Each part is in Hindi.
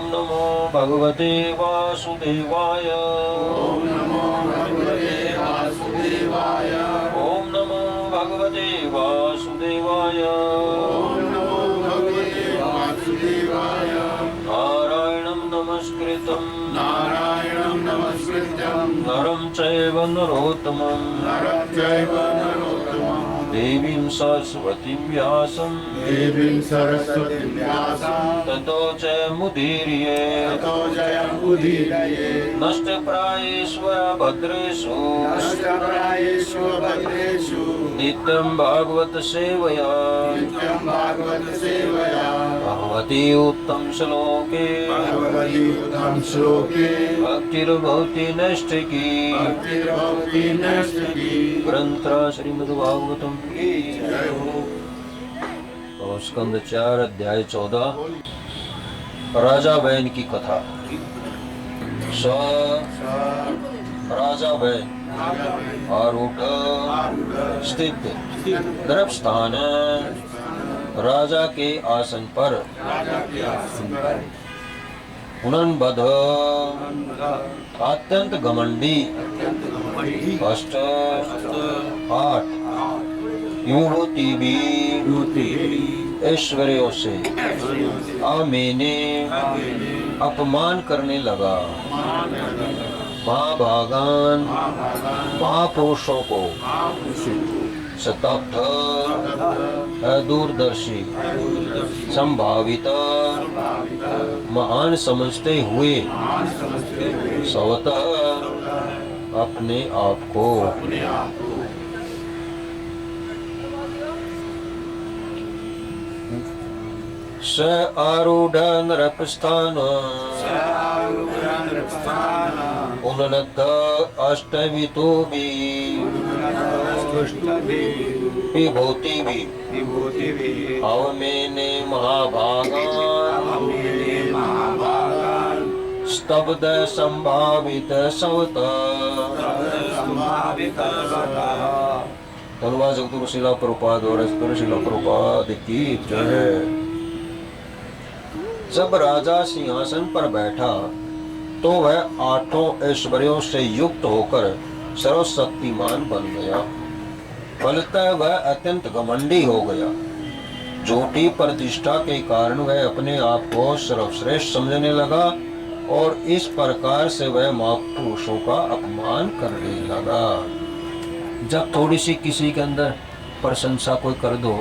ओम नमो भगवते वासुदेवाय। ओम नमो भगवते वासुदेवाय। ओम नमो भगवते वासुदेवाय। ओम नमो भगवते वासुदेवाय। नारायणं नमस्कृतं नारायणं नमस्कृत्यं नरं चैव नरोत्तमं नरं चैव नरोत्तमं देवीं सरस्वतीं व्यासं देवीं सरस्वतीं व्यासं ततो जयमुदीरये। ततो जयमुदीरये। नष्टप्रायेषु भद्रेषु नष्टप्रायेषु भद्रेषु नित्यं भागवत सेवया नित्यं भागवत सेवया भगवती उत्तम श्लोके भगवती उत्तम श्लोके भक्तिर्भवति नैष्ठिकी भक्तिर्भवति नैष्ठिकी। ग्रंथ श्रीमद्भागवतम की जय हो। और स्कंद 4 अध्याय 14 राजा बैन की कथा। स राजा बैन आरूढ़ स्थित द्रवस्थान राजा के आसन पर उन्नबध अत्यंत घमंडी कष्ट 8 युवती भी ऐश्वर्यों से मैंने अपमान करने लगा। महाभागान महापुरुषों को शताब्द दूरदर्शी संभावित महान समझते हुए स्वतः अपने आप को स आरूढ़ नृपस्थान उन्नत अष्टवितो भी विभूति भी अवमेने महाभागान स्तब्ध संभावित सवत धन्यवाद जगतगुरु शिला प्रभुपाद और शिला प्रभुपाद की जय। जब राजा सिंहासन पर बैठा तो वह 8 ऐश्वर्यों से युक्त होकर सर्वशक्तिमान बन गया। फलतः वह अत्यंत घमंडी हो गया। झूठी प्रतिष्ठा के कारण वह अपने आप को सर्वश्रेष्ठ समझने लगा और इस प्रकार से वह महापुरुषों का अपमान करने लगा। जब थोड़ी सी किसी के अंदर प्रशंसा कोई कर दो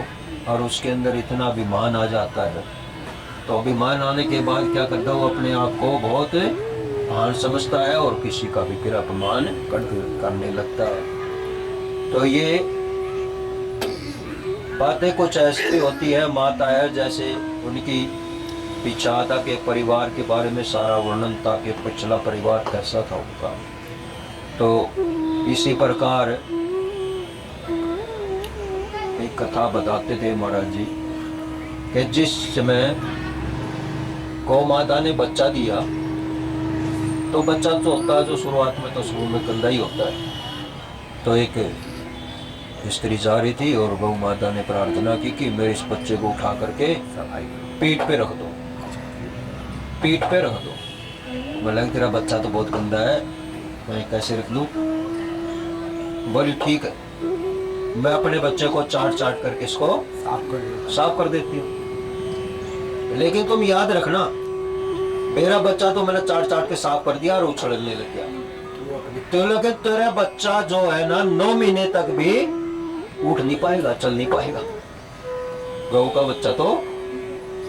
और उसके अंदर इतना अभिमान आ जाता है तो अभिमान आने के बाद क्या करता है वो अपने आप को बहुत महान समझता है और किसी का भी फिर अपमान करने लगता है। तो ये बातें कुछ ऐसी होती है। माता है जैसे उनकी पिछाता के परिवार के बारे में सारा वर्णन था कि पिछला परिवार कैसा था उनका। तो इसी प्रकार एक कथा बताते थे महाराज जी कि जिस समय गौ माता ने बच्चा दिया तो बच्चा तो होता है जो शुरुआत में तो शुरू में गंदा ही होता है। तो एक स्त्री जा रही थी और गौ माता ने प्रार्थना की कि मेरे इस बच्चे को उठा करके पीठ पे रख दो, पीठ पे रख दो। बोला तेरा बच्चा तो बहुत गंदा है, मैं कैसे रख लूं? बोली ठीक है, मैं अपने बच्चे को चाट चाट करके इसको साफ कर देती हूँ, लेकिन तुम याद रखना मेरा बच्चा तो मैंने चाट चाट के साफ कर दिया और उछलने लग गया। तो लेकिन तेरा बच्चा जो है ना 9 महीने तक भी उठ नहीं पाएगा, चल नहीं पाएगा। गौ का बच्चा तो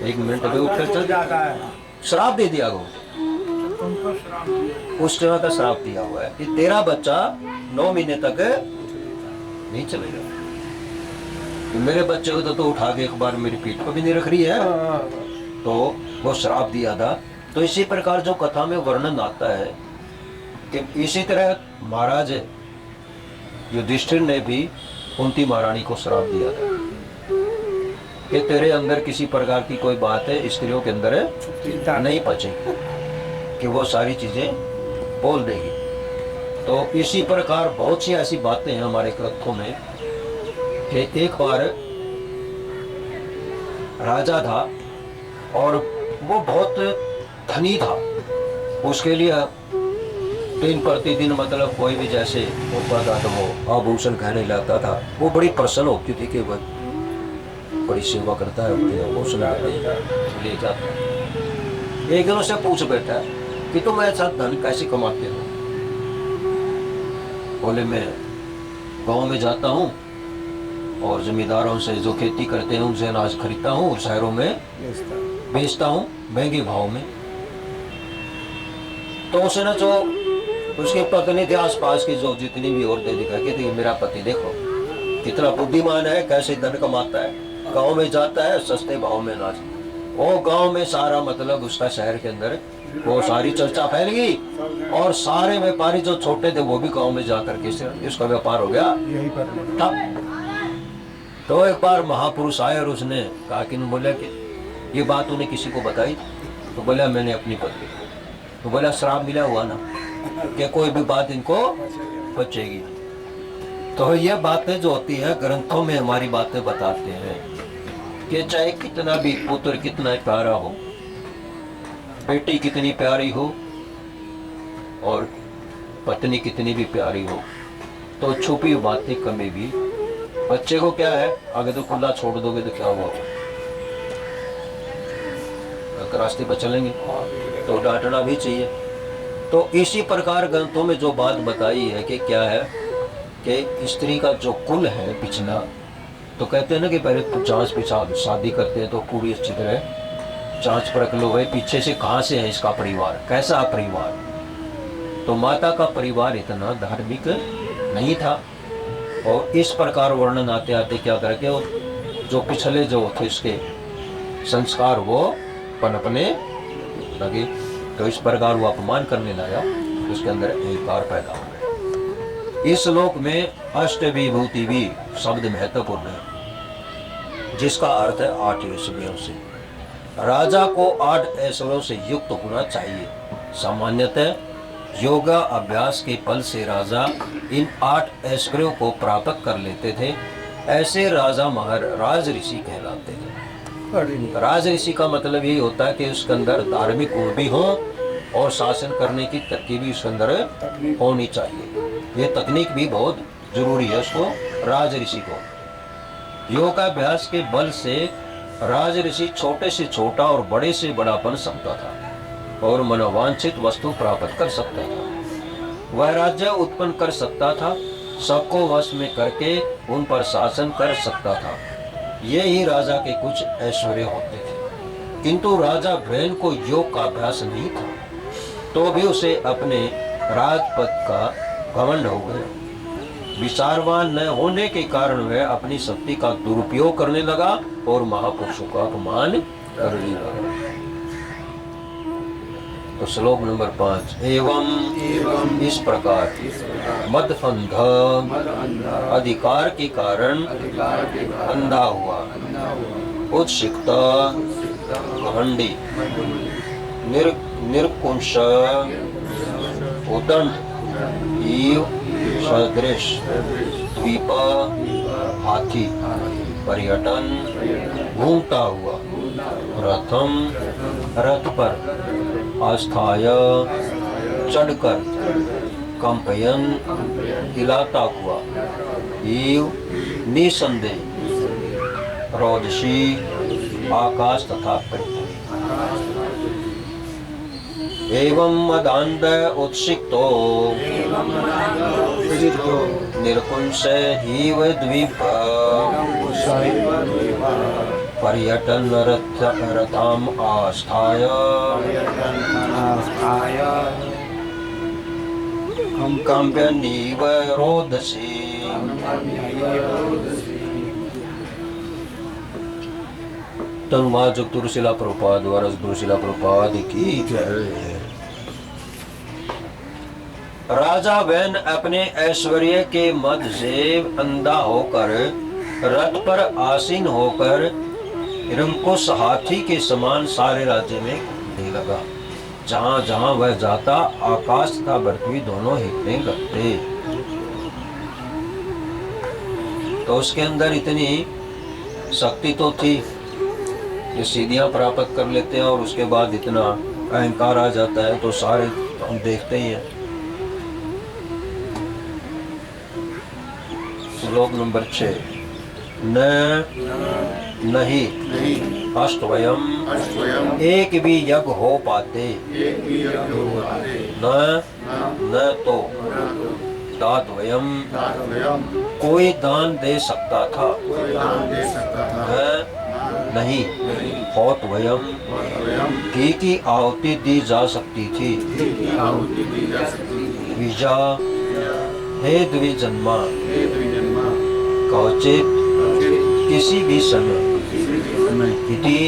1 मिनट भी उठकर चल जाता है। श्राप दे दिया गौ, उस तरह का श्राप दिया हुआ है कि तेरा बच्चा 9 महीने तक नहीं चलेगा। मेरे बच्चे को तो उठा के एक बार मेरी पीठ पर भी नहीं रख रही है, तो वो श्राप दिया था। तो इसी प्रकार जो कथा में वर्णन आता है कि इसी तरह महाराज युधिष्ठिर ने भी कुंती महारानी को श्राप दिया था कि तेरे अंदर किसी प्रकार की कोई बात है स्त्रियों के अंदर नहीं पचेगी, कि वो सारी चीजें बोल देगी। तो इसी प्रकार बहुत सी ऐसी बातें हैं हमारे ग्रंथों में कि एक बार राजा था और वो बहुत धनी था, उसके लिए दिन प्रतिदिन मतलब कोई भी जैसे उत्पाद वो आभूषण कहने लगता था, वो बड़ी प्रसन्न होती थी कि वह बड़ी सेवा करता है, आभूषण ले जाता है। एक दिन उससे पूछ बैठा कि तुम ऐसा धन कैसे कमाते हो? बोले मैं गांव में जाता हूँ और जमींदारों से जो खेती करते हैं उनसे अनाज खरीदता हूँ और शहरों में बेचता हूँ महंगे भाव में। तो उसने ना जो उसके पत्नी थे आसपास की जो जितनी भी औरतें दिखाई कि मेरा पति देखो कितना बुद्धिमान है, कैसे धन कमाता है, गांव में जाता है सस्ते भाव में अनाज। वो गांव में सारा मतलब उसका शहर के अंदर वो सारी चर्चा फैल गई और सारे व्यापारी जो छोटे थे वो भी गांव में जाकर के इसका व्यापार हो गया ठप। तो एक बार महापुरुष आए और उसने कहा कि बोला कि ये बात उन्हें किसी को बताई? तो बोला मैंने अपनी पत्नी को। तो बोला श्राप मिला हुआ ना कि कोई भी बात इनको बचेगी। तो ये बातें जो होती है ग्रंथों में हमारी बातें बताते हैं कि चाहे कितना भी पुत्र कितना प्यारा हो, बेटी कितनी प्यारी हो और पत्नी कितनी भी प्यारी हो, तो छुपी बातें कभी भी बच्चे को क्या है आगे तो खुला छोड़ दोगे तो क्या हुआ, रास्ते पर चलेंगे तो डांटना भी चाहिए। तो इसी प्रकार ग्रंथों में जो बात बताई है कि क्या है कि स्त्री का जो कुल है पिछला, तो कहते हैं ना कि पहले जांच पिछा शादी करते हैं तो पूरी अच्छी तरह जांच परख लो भाई पीछे से कहाँ से है इसका परिवार, कैसा परिवार। तो माता का परिवार इतना धार्मिक नहीं था और इस प्रकार वर्णन आते आते क्या करके जो पिछले जो थे इसके संस्कार वो पनपने लगे। तो इस प्रकार वो अपमान करने लगा, उसके अंदर अहंकार पैदा हो गया। इस श्लोक में अष्टविभूति भी शब्द महत्वपूर्ण है, जिसका अर्थ है 8 ऐश्वर्यों से। राजा को 8 ऐश्वर्यों से युक्त होना चाहिए। सामान्यतः योगा अभ्यास के फल से राजा इन 8 ऐश्वर्यों को प्राप्त कर लेते थे। ऐसे राजा राज ऋषि कहलाते थे। राज ऋषि का मतलब यही होता है कि उसके अंदर धार्मिक गुण भी हो और शासन करने की तरकीब भी उसके अंदर होनी चाहिए। ये तकनीक भी बहुत जरूरी है उसको, राज ऋषि को। योगाभ्यास के बल से राज ऋषि छोटे से छोटा और बड़े से बड़ा बन सकता था और मनोवांछित वस्तु प्राप्त कर सकता था। वह राज्य उत्पन्न कर सकता था, सबको वश में करके उन पर शासन कर सकता था। ये ही राजा के कुछ ऐश्वर्य होते थे। किंतु राजा ब्रह्म को योग का अभ्यास नहीं था, तो भी उसे अपने राजपद का घमंड हो गया। विचारवान न होने के कारण वह अपनी शक्ति का दुरुपयोग करने लगा और महापुरुषों का अपमान करने लगा। तो श्लोक नंबर 5, एवं इस प्रकार मदफंध अधिकार के कारण अंधा हुआ, उत्सिक्त घमंडी, निर्कुंश, उदंड, ईव, सदृश, द्वीप, हाथी, पर्यटन, घूमता हुआ, रथम, रथ पर, आस्थाय, चढ़कर, कंपयन, हिलाता हुआ, ईव, निसंदेह, रोजसी, आकाश तथा पृथ्वी। एवं मदान्ध उत्सिक्तो निर्कुंश इव द्वीप पर्यटन रथम आस्थाय कंपनीव रोदसी। धन्यवाद गुरु शिला प्रभुपाद वारस गुरु शिला प्रभुपाद की जय। राजा वैन अपने ऐश्वर्य के मद से अंधा होकर रथ पर आसीन होकर निरंकुश हाथी के समान सारे राज्य में घूमने लगा। जहां जहां वह जाता आकाश तथा पृथ्वी दोनों हिलने लगते। तो उसके अंदर इतनी शक्ति तो थी, ये सीढ़ियां प्राप्त कर लेते हैं और उसके बाद इतना अहंकार आ जाता है तो सारे हम देखते ही हैं। श्लोक नंबर 6। न नहीं नहीं अष्टवयम अष्टवयम एक भी यज्ञ हो पाते, एक भी यज्ञ हो पाते, न न तो न तो दातवयम दातवयम कोई दान दे सकता था, कोई दान दे सकता था, न नहीं नहीं होतवयम दातवयम घी की आहुति दी जा सकती थी, घी की आहुति दी जा सकती थी। विजा हे द्विजन्मा हे द्विजन्मा कवचित उचित किसी भी समय किसी भी समय इति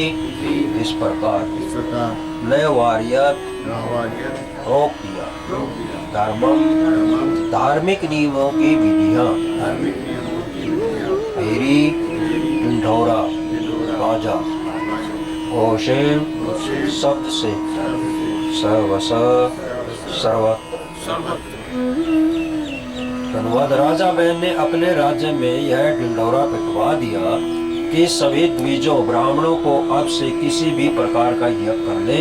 इस प्रकार इस प्रकार नय वार्यत रावार्य रोक दिया। रोक दिया। धर्मम धर्मम धार्मिक नियमों की विधियां धार्मिक नियमों की विधियां मेरी ढिंढोरा राजा घोषेण शब्द से सर्वस सर्वत्र। धन्यवाद। राजा बहन ने अपने राज्य में यह ढिंढोरा पिटवा दिया कि सभी द्विजों ब्राह्मणों को अब से किसी भी प्रकार का यज्ञ करने,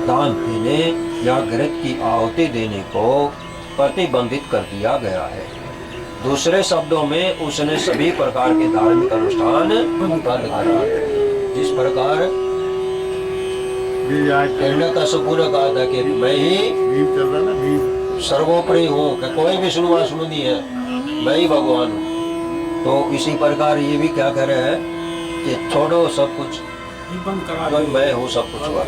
दान देने या घृत की आहुति देने को प्रतिबंधित कर दिया गया है। दूसरे शब्दों में उसने सभी प्रकार के धार्मिक अनुष्ठान बंद कर दिए। जिस प्रकार हिरण्यकशिपु ने कहा था कि मैं ही भीम चल रहा ना, भीम सर्वोपरि हूँ, कि कोई भी सुनवा सुनी है, मैं ही भगवान हूँ। तो इसी प्रकार ये भी क्या कह रहे हैं कि छोड़ो सब कुछ, तो मैं हूँ सब कुछ हुआ।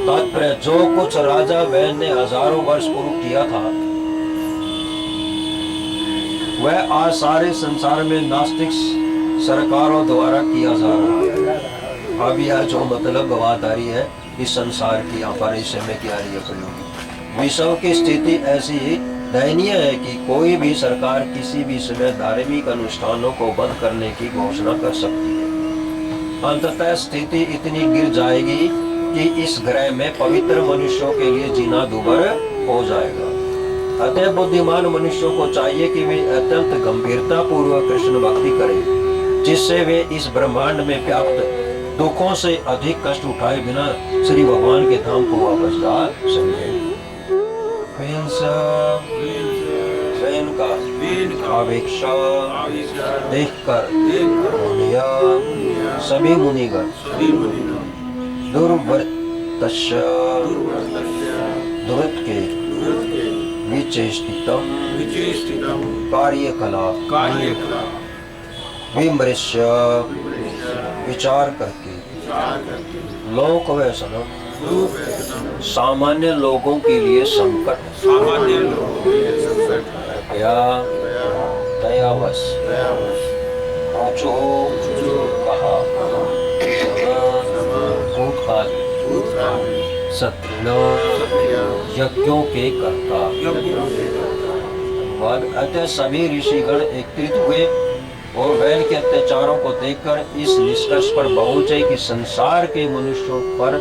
तात्पर्य जो कुछ राजा बहन ने हजारों वर्ष पूर्व किया था वह आज सारे संसार में नास्तिक सरकारों द्वारा किया जा रहा है। अब यह जो मतलब बात आ रही है इस संसार की, यहाँ पर इस समय की आ रही है प्रयोगी विश्व की स्थिति ऐसी दयनीय है कि कोई भी सरकार किसी भी समय धार्मिक अनुष्ठानों को बंद करने की घोषणा कर सकती है। अंततः स्थिति इतनी गिर जाएगी कि इस ग्रह में पवित्र मनुष्यों के लिए जीना दुभर हो जाएगा। अतः बुद्धिमान मनुष्यों को चाहिए कि वे अत्यंत गंभीरता पूर्वक कृष्ण भक्ति करें, जिससे वे इस ब्रह्मांड में व्याप्त दुखों से अधिक कष्ट उठाए बिना श्री भगवान के धाम को वापस जा सके। स्वयं का अपेक्षा देखकर सभी मुनिगण दुर्वृत्तस्य दुर्वृत्त के विचेष्टितम कार्यकलाप विमृश्य विचार करके लोक व्यसनम सामान्य लोगों के लिए संकट कृपया दयावश ऊंचो कहा भूतकाल सत्य यज्ञों के कर्ता। अतः सभी ऋषिगण एकत्रित हुए और वैन के अत्याचारों को देखकर इस निष्कर्ष पर पहुंचे कि संसार के मनुष्यों पर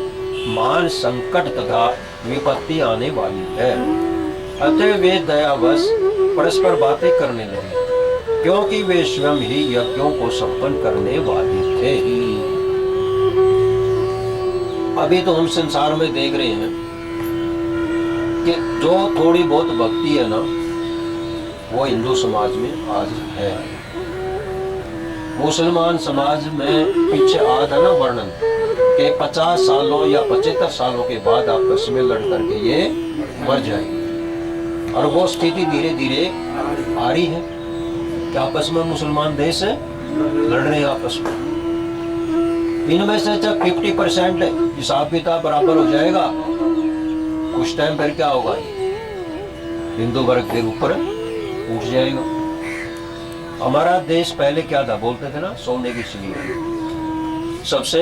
महान संकट तथा विपत्ति आने वाली है। अतः वे दयावश परस्पर बातें करने लगे, क्योंकि वे स्वयं ही यज्ञों को संपन्न करने वाले थे। अभी तो हम संसार में देख रहे हैं कि जो थोड़ी बहुत भक्ति है ना, वो हिंदू समाज में आज है। मुसलमान समाज में पीछे आ था ना वर्णन कि 50 सालों या 75 सालों के बाद आपस में लड़ करके ये मर जाएगी, और वो स्थिति धीरे धीरे आ रही है कि आपस में मुसलमान देश लड़ रहे हैं आपस में। इनमें से जब 50% हिसाब किताब बराबर हो जाएगा, उस टाइम पर क्या होगा, हिंदू वर्ग के ऊपर उठ जाएगा। हमारा देश पहले क्या था, बोलते थे ना, सोने की चिड़िया सबसे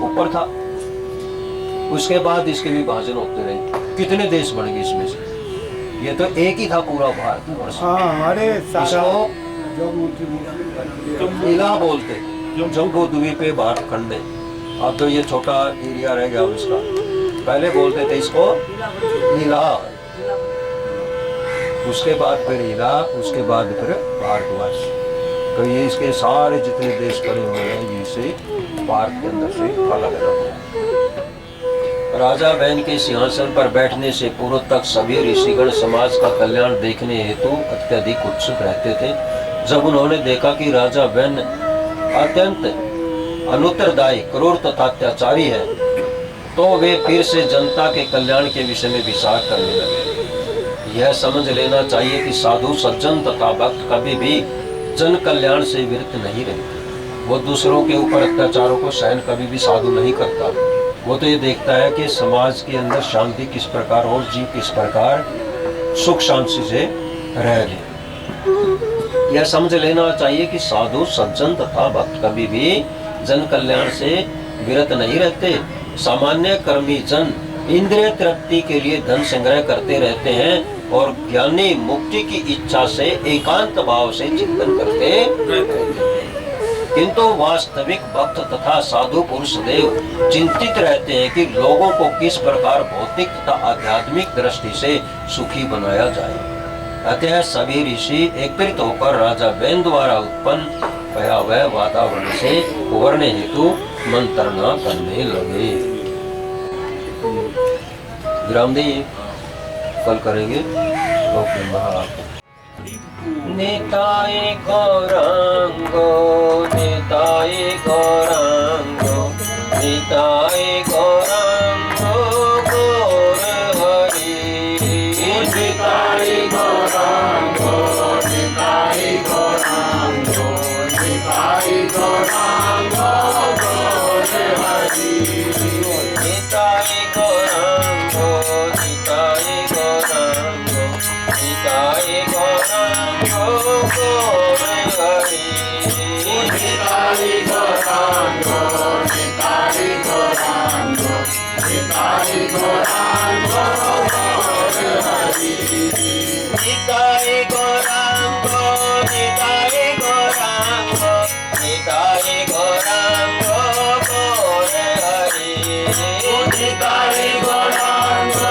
ऊपर था। उसके बाद इसके विभाजन होते रहे, कितने देश बन गए इसमें से, ये तो एक ही था पूरा भारत। हमारे इसको इला बोलते, जम्बू द्वीप पे भारत खंड है। अब तो ये छोटा एरिया रह गया उसका, पहले बोलते थे इसको इला, उसके बाद फिर इला, उसके बाद फिर भारतवर्ष। तो ये इसके सारे जितने देश पड़े हुए हैं, ये से भारत के अंदर से अलग अलग है। राजा बैन के सिंहासन पर बैठने से पूर्व तक सभी ऋषिगण समाज का कल्याण देखने हेतु अत्यधिक उत्सुक रहते थे। जब उन्होंने देखा कि राजा बैन अत्यंत अनुत्तरदायी, क्रूर तथा अत्याचारी है, तो वे फिर से जनता के कल्याण के विषय में विचार करने लगे। यह समझ लेना चाहिए कि साधु, सज्जन तथा भक्त कभी भी जन कल्याण से विरत नहीं रहते। वो दूसरों के ऊपर अत्याचारों को सहन कभी भी साधु नहीं करता। वो तो ये देखता है कि समाज के अंदर शांति किस प्रकार और जीव किस प्रकार सुख शांति से रह ले। यह समझ लेना चाहिए कि साधु, सज्जन तथा भक्त कभी भी जन कल्याण से विरत नहीं रहते। सामान्य कर्मी जन इंद्रिय तृप्ति के लिए धन संग्रह करते रहते हैं और ज्ञानी मुक्ति की इच्छा से एकांत भाव से चिंतन करते रहते हैं। किंतु वास्तविक भक्त तथा साधु पुरुष सदैव चिंतित रहते हैं कि लोगों को किस प्रकार भौतिक तथा आध्यात्मिक दृष्टि से सुखी बनाया जाए। अतः सभी ऋषि एकत्रित होकर राजा बैन द्वारा उत्पन्न भयावह वातावरण से उबरने हेतु मंत्रणा करने लगे। विराम दें, कल करेंगे। ओके महाराज। निताय गौरांगो, निताय गौरांगो, निताय गौरांगो गौर हरि। निताय गौरांगो, निताय गौरांगो, निताय गौरांगो गौर हरि। निताय गौरांगो, निताय गौरांगो, निताय गौरांगो गौर हरि। निताय गौरांगो, निताय गौरांगो, निताय गौरांगो गौर हरि। निताय गौरांगो, निताय गौरांगो, निताय गौरांगो गौर हरि। निताय गौरांगो,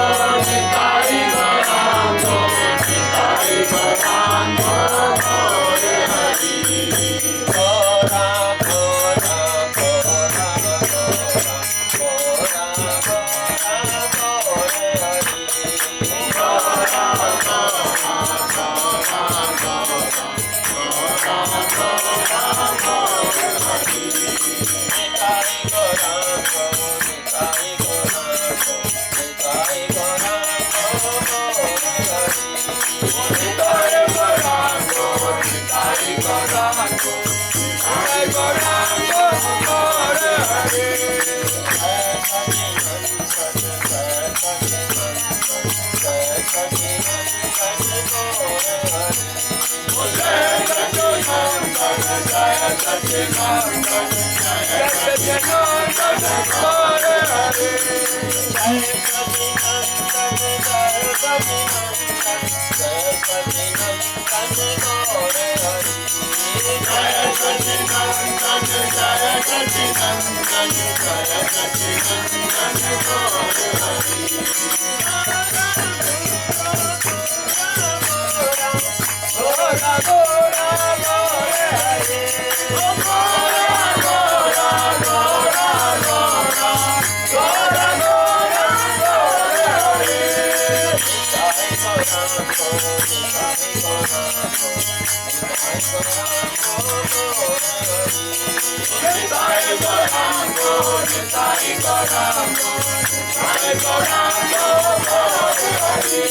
निताय गौरांगो, निताय गौरांगो गौर हरि। गौरा गौरा गौरा गौरा गौरा गौर हरि। गौरा गौरा गौरा गौरा गौर हरि। निताय गौरांगो, निताय गौरांगो, निताय गौरांगो गौर हरि। निताय गौरांगो, निताय गौरांगो, निताय गौरांगो गौर हरि। जय सच्चिदानंद, जय सच्चिदानंद, जय सच्चिदानंद गौर हरि। जय सच्चिदानंद, जय सच्चिदानंद, जय सच्चिदानंद गौर हरि। जय सच्चिदानंद, जय सच्चिदानंद, जय सच्चिदानंद गौर हरि। जय सच्चिदानंद, जय सच्चिदानंद, जय सच्चिदानंद गौर हरि। गौरा गौरा गौर हरि। गौरा गौरा गौरा गौरा गौरा गौरा गौर हरि। निताय गौरांगो, निताय गौरांगो, निताय गौरांगो गौर हरि। निताय गौरांगो, निताय गौरांगो, निताय गौरांगो गौर हरि।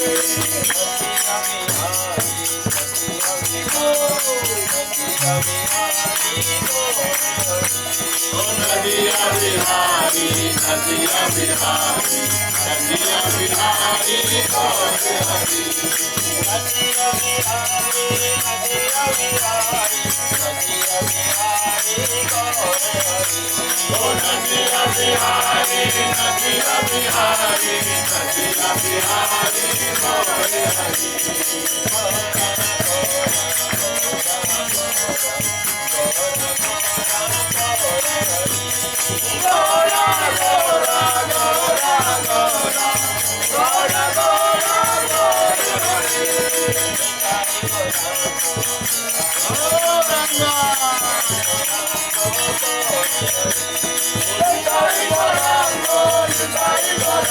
सखिया बिहारी, सखिया बिहारी, सखिया बिहारी गौर हरि। नदिया बिहारी, नदिया बिहारी, नदिया बिहारी गौर हरि। नदिया बिहारी, नदिया बिहारी, नदिया बिहारी गौर हरि। नदिया बिहारी, नदिया बिहारी, नदिया बिहारी गौर हरि। गौरा गौरा गौरा गौरा गौरा गौरा गौर हरि। निताय गौरांगो, निताय गौरांगो, निताय गौरांगो, निताय गौरांगो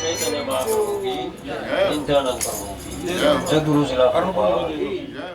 चैतन्य महाप्रभु की, नित्यानंद प्रभु की, जय हो। जगदुरु जिला प्रभु जय हो।